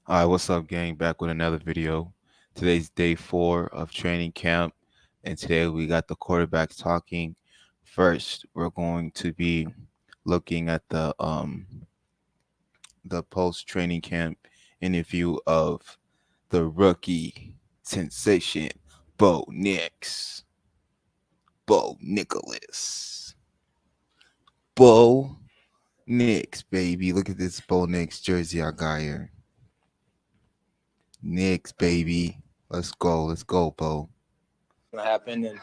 All right, what's up, gang? Back with another video. Today's day 4 of training camp, and today we got the quarterbacks talking. First, we're going to be looking at the post training camp interview of the rookie sensation, Bo Nix, Bo Nicholas, Bo Nix, baby. Look at this Bo Nix jersey I got here. Nix, baby. Let's go, Bo. Going to happen. And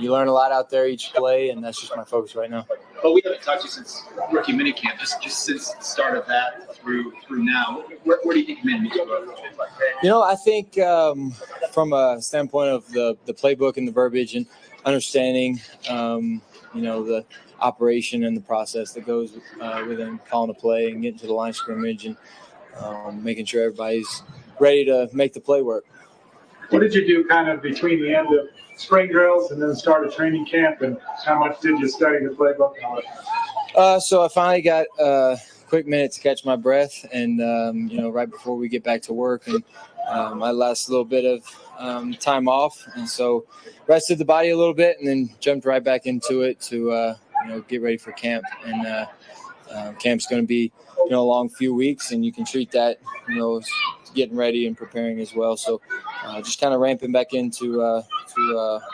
you learn a lot out there each play, and that's just my focus right now. But we haven't talked to you since rookie minicamp, just since the start of that through now. Where do you think you made me? I think from a standpoint of the playbook and the verbiage and understanding, the operation and the process that goes within calling a play and getting to the line of scrimmage and making sure everybody's ready to make the play work. What did you do kind of between the end of spring drills and then start of training camp, and how much did you study the playbook? So I finally got a quick minute to catch my breath, and right before we get back to work, and I lost a little bit of time off, and so rested the body a little bit, and then jumped right back into it to get ready for camp. And camp's going to be a long few weeks, and you can treat that as getting ready and preparing as well. So just kind of ramping back into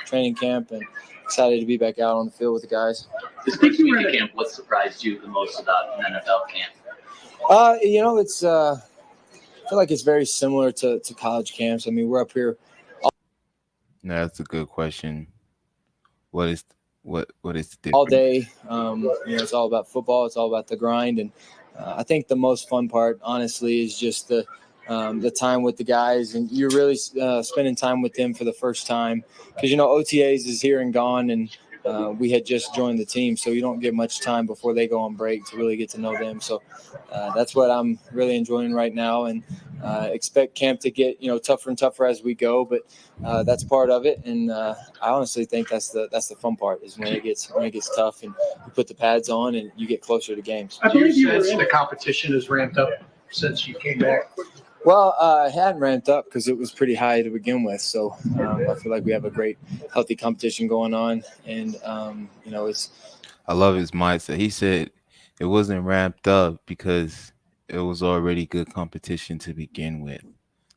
training camp, and excited to be back out on the field with the guys. This first week of camp, what surprised you the most about an NFL camp? It's I feel like it's very similar to college camps. I mean, we're up here. No, that's a good question. What is the difference? All day. It's all about football. It's all about the grind, and I think the most fun part, honestly, is just the time with the guys, and you're really spending time with them for the first time, because OTAs is here and gone, and we had just joined the team, so you don't get much time before they go on break to really get to know them. So that's what I'm really enjoying right now, and expect camp to get tougher and tougher as we go, but that's part of it. And I honestly think that's the fun part, is when it gets tough and you put the pads on and you get closer to games. I believe the competition has ramped up since you came back. Well, it hadn't ramped up because it was pretty high to begin with. So I feel like we have a great, healthy competition going on. And, it's. I love his mindset. He said it wasn't ramped up because it was already good competition to begin with.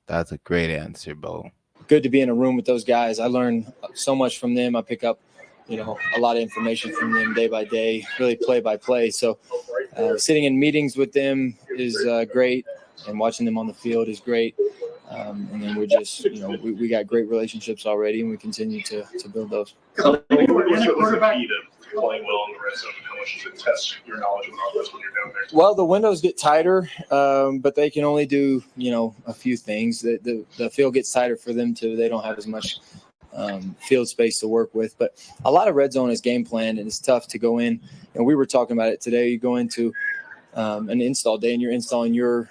That's a great answer, Bo. Good to be in a room with those guys. I learn so much from them. I pick up, a lot of information from them day by day, really play by play. So sitting in meetings with them is great. And watching them on the field is great. And then we're just, we got great relationships already, and we continue to build those. What's the key to playing well in the red zone, and how much does it test your knowledge of offense when you're down there? Well, the windows get tighter, but they can only do, a few things. The field gets tighter for them too. They don't have as much field space to work with. But a lot of red zone is game planned, and it's tough to go in. And we were talking about it today. You go into an install day, and you're installing your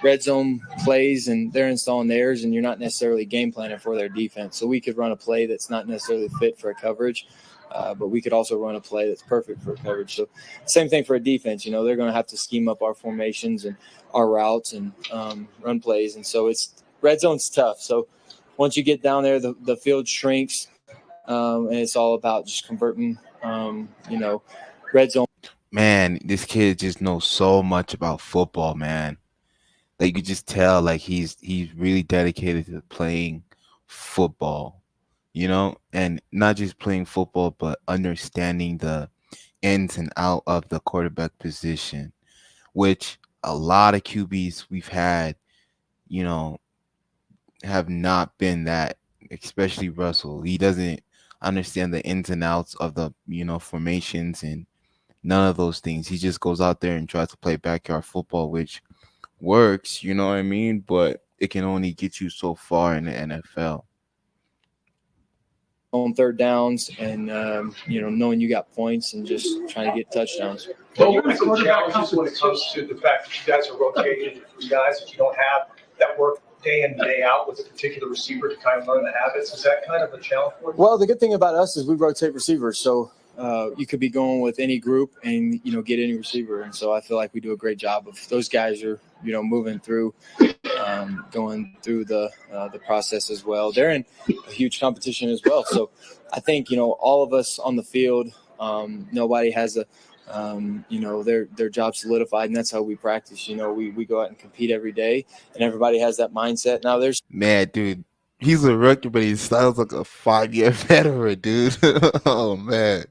red zone plays, and they're installing theirs, and you're not necessarily game planning for their defense. So we could run a play that's not necessarily fit for a coverage, but we could also run a play that's perfect for coverage. So same thing for a defense. They're going to have to scheme up our formations and our routes and run plays. And so red zone's tough. So once you get down there, the field shrinks, and it's all about just converting, red zone. Man, this kid just knows so much about football, man. Like, you could just tell, like, he's really dedicated to playing football, and not just playing football, but understanding the ins and out of the quarterback position, which a lot of QBs we've had, have not been that, especially Russell. He doesn't understand the ins and outs of the, formations and none of those things. He just goes out there and tries to play backyard football, which works, you know what I mean? But it can only get you so far in the NFL. On third downs and, knowing you got points and just trying to get touchdowns. Well, what are some challenges when it comes to the fact that you guys are rotating three guys, that you don't have that work day in, day out with a particular receiver to kind of learn the habits? Is that kind of a challenge for you? Well, the good thing about us is we rotate receivers. So, you could be going with any group and, get any receiver. And so I feel like we do a great job of those guys are, moving through, going through the process as well. They're in a huge competition as well. So I think, all of us on the field, nobody has their job solidified, and that's how we practice. We go out and compete every day, and everybody has that mindset. Now there's Man, dude, he's a rookie, but he sounds like a 5-year veteran, dude. Oh man,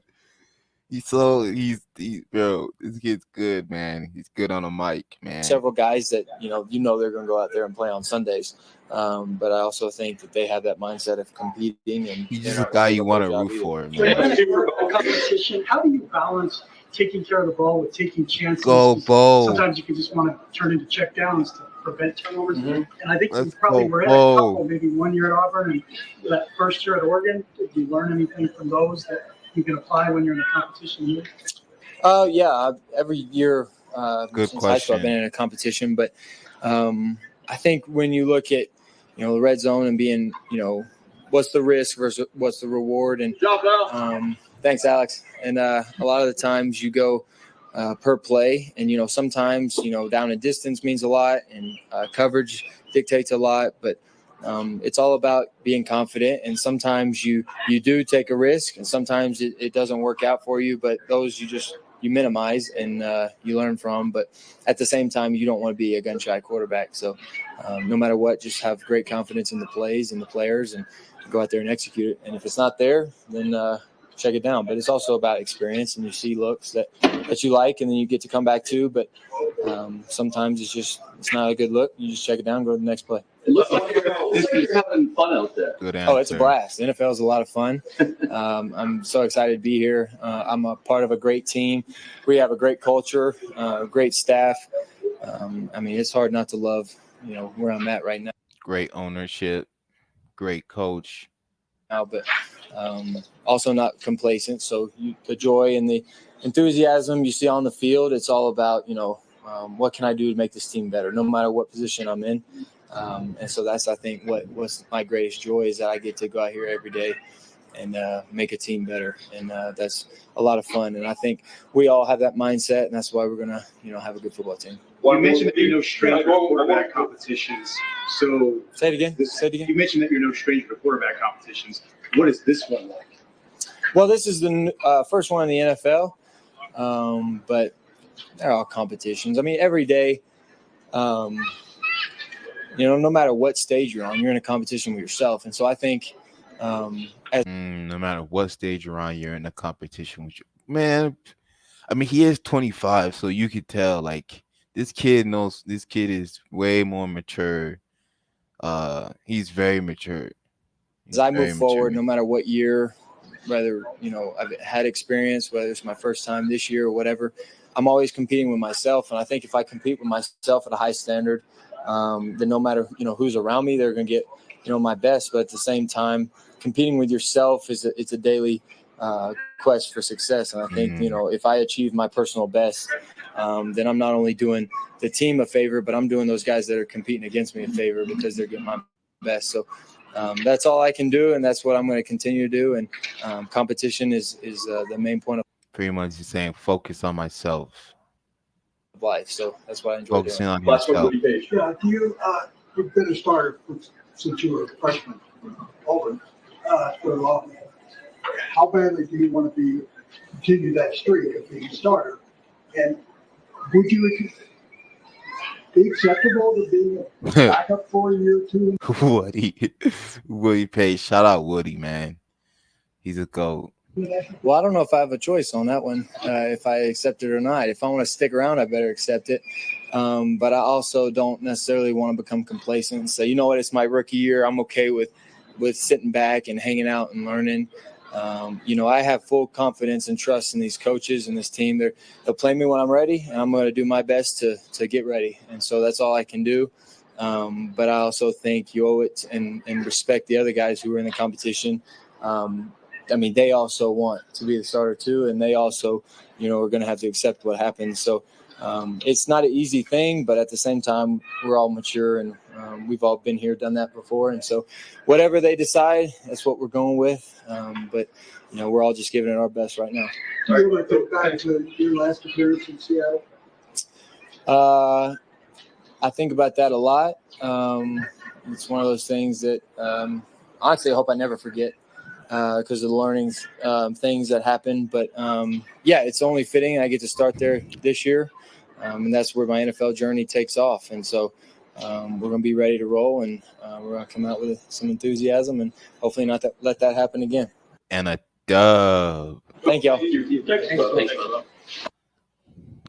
bro. This kid's good, man. He's good on a mic, man. several guys that they're going to go out there and play on Sundays, but I also think that they have that mindset of competing, and He's they're just a not guy gonna you give up want their to job root either. for, So in man. a competition, how do you balance taking care of the ball with taking chances? Go, Bo. Sometimes you can just want to turn into check downs to prevent turnovers. Mhm. And I think you Let's probably go, were in a Bo. couple, maybe 1 year at Auburn and that first year at Oregon. Did you learn anything from those that you can apply when you're in a competition year? Yeah, every year Good since high school, I've question. been in a competition. But I think when you look at the red zone and being what's the risk versus what's the reward, and thanks, Alex. And a lot of the times you go per play, and sometimes down and distance means a lot, and coverage dictates a lot, but it's all about being confident. And sometimes you do take a risk, and sometimes it doesn't work out for you, but those you minimize and you learn from. But at the same time, you don't want to be a gun-shy quarterback. So no matter what, just have great confidence in the plays and the players, and go out there and execute it. And if it's not there, then check it down. But it's also about experience, and you see looks that you like, and then you get to come back to. But sometimes it's not a good look. You just check it down, go to the next play. It looks like you're having fun out there. Good answer. Oh, it's a blast. The NFL is a lot of fun. I'm so excited to be here. I'm a part of a great team. We have a great culture, great staff. It's hard not to love, where I'm at right Great ownership. Great coach. now, but also not complacent. So the joy and the enthusiasm you see on the field, it's all about, what can I do to make this team better, no matter what position I'm in. And so that's, I think, what's my greatest joy is that I get to go out here every day and make a team better. And that's a lot of fun. And I think we all have that mindset, and that's why we're going to, have a good football team. Well, you mentioned that you're no stranger to quarterback competitions. So Say it again. You mentioned that you're no stranger to quarterback competitions. What is this one like? Well, this is the first one in the NFL, but they're all competitions. Every day, no matter what stage you're on, you're in a competition with yourself. And so I think No matter what stage you're on, you're in a competition with you. Man, he is 25, so you could tell, like, this kid is way more mature. He's very mature. as I move forward, no matter what year, whether, I've had experience, whether it's my first time this year or whatever, I'm always competing with myself. And I think if I compete with myself at a high standard, then no matter, who's around me, they're going to get, my best. But at the same time, competing with yourself it's a daily quest for success. And I think, if I achieve my personal best, then I'm not only doing the team a favor, but I'm doing those guys that are competing against me a favor because they're getting my best. So that's all I can do, and that's what I'm going to continue to do. And competition is the main point of Pretty much you're saying focus on myself. life. So that's what I enjoy Focusing doing. on Last one, yourself. Woody Page. Yeah, you've been a starter since you were a freshman in Auburn for a long time. How badly do you want to continue that streak of being a starter? And would you be acceptable to being a backup for a year or two? Woody Page. Shout out Woody, man. He's a GOAT. Well, I don't know if I have a choice on that one, if I accept it or not. If I want to stick around, I better accept it. But I also don't necessarily want to become complacent and say, you know what, it's my rookie year. I'm okay with sitting back and hanging out and learning. I have full confidence and trust in these coaches and this team. They'll play me when I'm ready, and I'm going to do my best to get ready. And so that's all I can do. But I also think you owe it and respect the other guys who are in the competition. They also want to be the starter too, and they also, are going to have to accept what happens. So it's not an easy thing, but at the same time, we're all mature and We've all been here, done that before, and so whatever they decide, that's what we're going with. But we're all just giving it our best right now. Do you ever think back to your last appearance in Seattle? I think about that a lot. It's one of those things that honestly I hope I never forget because of the learnings, things that happen. But it's only fitting I get to start there this year, and that's where my NFL journey takes off. And so we're going to be ready to roll, and we're going to come out with some enthusiasm, and hopefully not let that happen again. And a dub. Thank y'all. Thanks, brother.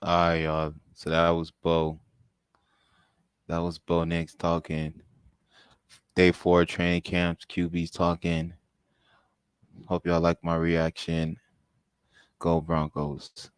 All right, y'all. So that was Bo. That was Bo Nix talking. Day 4 training camps, QBs talking. Hope y'all like my reaction. Go Broncos.